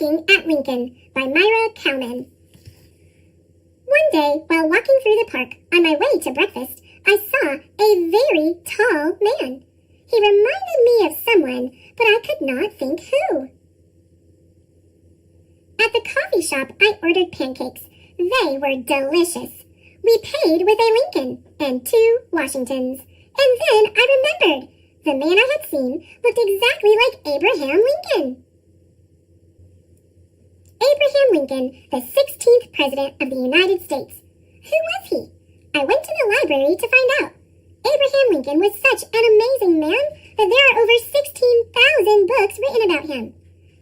Looking at Lincoln by Myra Cowman. One day, while walking through the park on my way to breakfast, I saw a very tall man. He reminded me of someone, but I could not think who. At the coffee shop, I ordered pancakes. They were delicious. We paid with a Lincoln and 2 Washingtons. And then I remembered. The man I had seen looked exactly like Abraham Lincoln. Abraham Lincoln, the 16th President of the United States. Who was he? I went to the library to find out. Abraham Lincoln was such an amazing man that there are over 16,000 books written about him.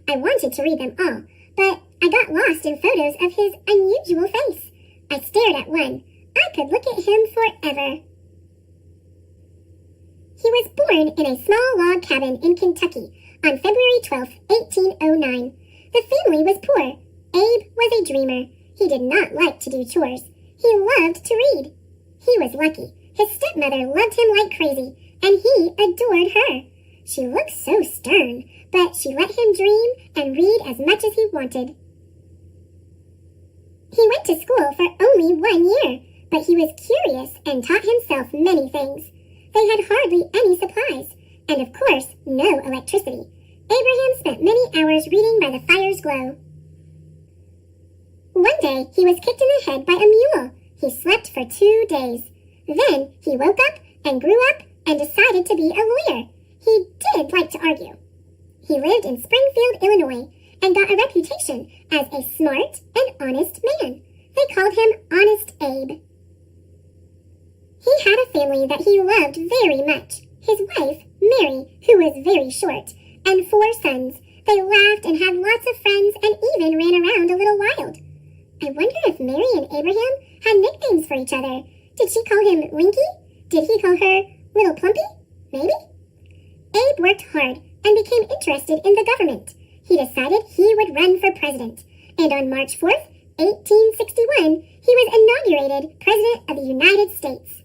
I wanted to read them all, but I got lost in photos of his unusual face. I stared at one. I could look at him forever. He was born in a small log cabin in Kentucky on February 12, 1809. The family was poor. Abe was a dreamer. He did not like to do chores. He loved to read. He was lucky. His stepmother loved him like crazy, and he adored her. She looked so stern, but she let him dream and read as much as he wanted. He went to school for only 1 year, but he was curious and taught himself many things. They had hardly any supplies, and of course, no electricity. Abraham spent many hours reading by the fire's glow. One day, he was kicked in the head by a mule. He slept for 2 days. Then, he woke up and grew up and decided to be a lawyer. He did like to argue. He lived in Springfield, Illinois, and got a reputation as a smart and honest man. They called him Honest Abe. He had a family that he loved very much. His wife, Mary, who was very short, and 4 sons. They laughed and had lots of friends and even ran around a little wild. I wonder if Mary and Abraham had nicknames for each other. Did she call him Winky? Did he call her Little Plumpy? Maybe? Abe worked hard and became interested in the government. He decided he would run for president, and on March 4th, 1861, he was inaugurated President of the United States.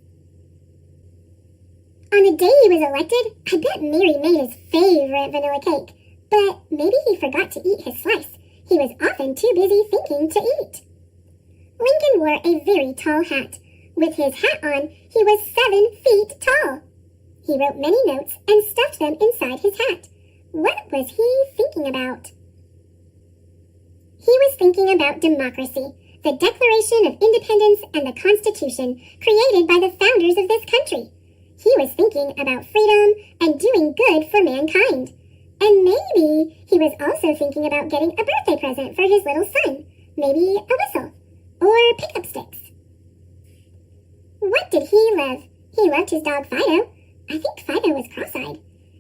On the day he was elected, I bet Mary made his favorite vanilla cake, but maybe he forgot to eat his slice. He was often too busy thinking to eat. Lincoln wore a very tall hat. With his hat on, he was 7 feet tall. He wrote many notes and stuffed them inside his hat. What was he thinking about? He was thinking about democracy, the Declaration of Independence and the Constitution created by the founders of this country. He was thinking about freedom and doing good for mankind. And maybe he was also thinking about getting a birthday present for his little son. Maybe a whistle or pickup sticks. What did he love? He loved his dog Fido. I think Fido was cross-eyed.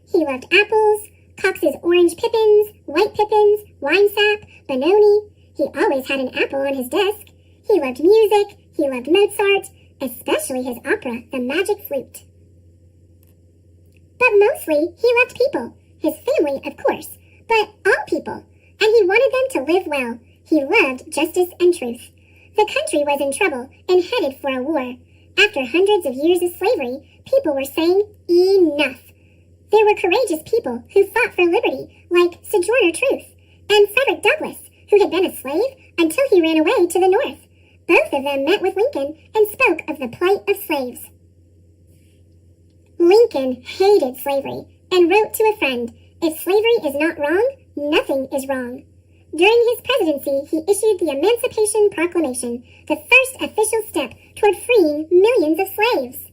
He loved apples, Cox's orange pippins, white pippins, wine sap, Benoni. He always had an apple on his desk. He loved music. He loved Mozart, especially his opera, The Magic Flute. But mostly, he loved people. His family, of course, but all people. And he wanted them to live well. He loved justice and truth. The country was in trouble and headed for a war. After hundreds of years of slavery, people were saying, enough. There were courageous people who fought for liberty, like Sojourner Truth, and Frederick Douglass, who had been a slave until he ran away to the north. Both of them met with Lincoln and spoke of the plight of slaves. Lincoln hated slavery and wrote to a friend, "If slavery is not wrong, nothing is wrong." During his presidency, he issued the Emancipation Proclamation, the first official step toward freeing millions of slaves.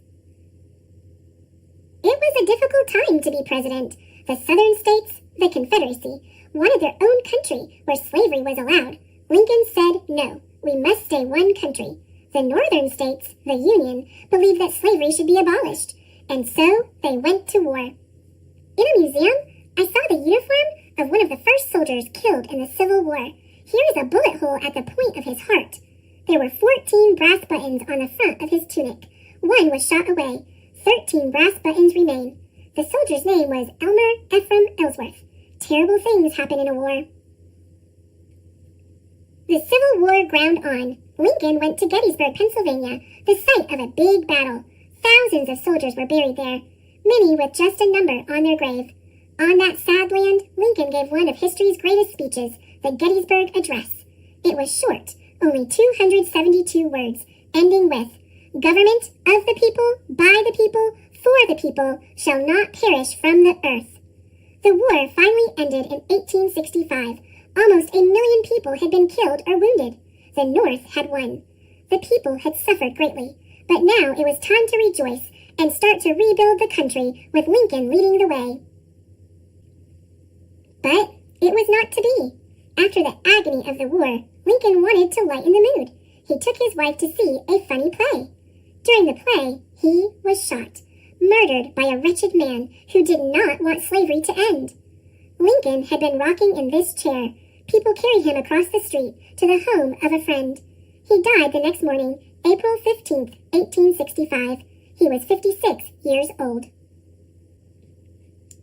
It was a difficult time to be president. The southern states, the Confederacy, wanted their own country where slavery was allowed. Lincoln said, no, we must stay one country. The northern states, the Union, believed that slavery should be abolished, and so they went to war. In a museum, I saw the uniform of one of the first soldiers killed in the Civil War. Here is a bullet hole at the point of his heart. There were 14 brass buttons on the front of his tunic. One was shot away. 13 brass buttons remain. The soldier's name was Elmer Ephraim Ellsworth. Terrible things happen in a war. The Civil War ground on. Lincoln went to Gettysburg, Pennsylvania, the site of a big battle. Thousands of soldiers were buried there, many with just a number on their grave. On that sad land, Lincoln gave one of history's greatest speeches, the Gettysburg Address. It was short, only 272 words, ending with, "Government of the people, by the people, for the people, shall not perish from the earth." The war finally ended in 1865. Almost 1,000,000 people had been killed or wounded. The North had won. The people had suffered greatly, but now it was time to rejoice and start to rebuild the country with Lincoln leading the way. But it was not to be. After the agony of the war, Lincoln wanted to lighten the mood. He took his wife to see a funny play. During the play, he was shot, murdered by a wretched man who did not want slavery to end. Lincoln had been rocking in this chair. People carried him across the street to the home of a friend. He died the next morning, April 15th, 1865. He was 56 years old.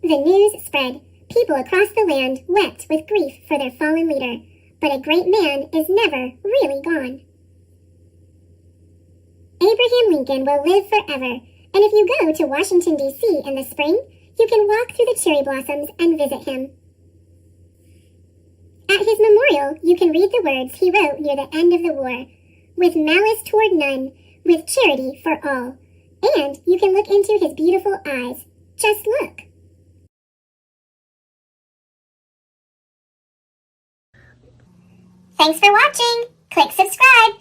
The news spread. People across the land wept with grief for their fallen leader. But a great man is never really gone. Abraham Lincoln will live forever. And if you go to Washington, D.C. in the spring, you can walk through the cherry blossoms and visit him. At his memorial, you can read the words he wrote near the end of the war, "With malice toward none, with charity for all." And you can look into his beautiful eyes. Just look. Thanks for watching. Click subscribe.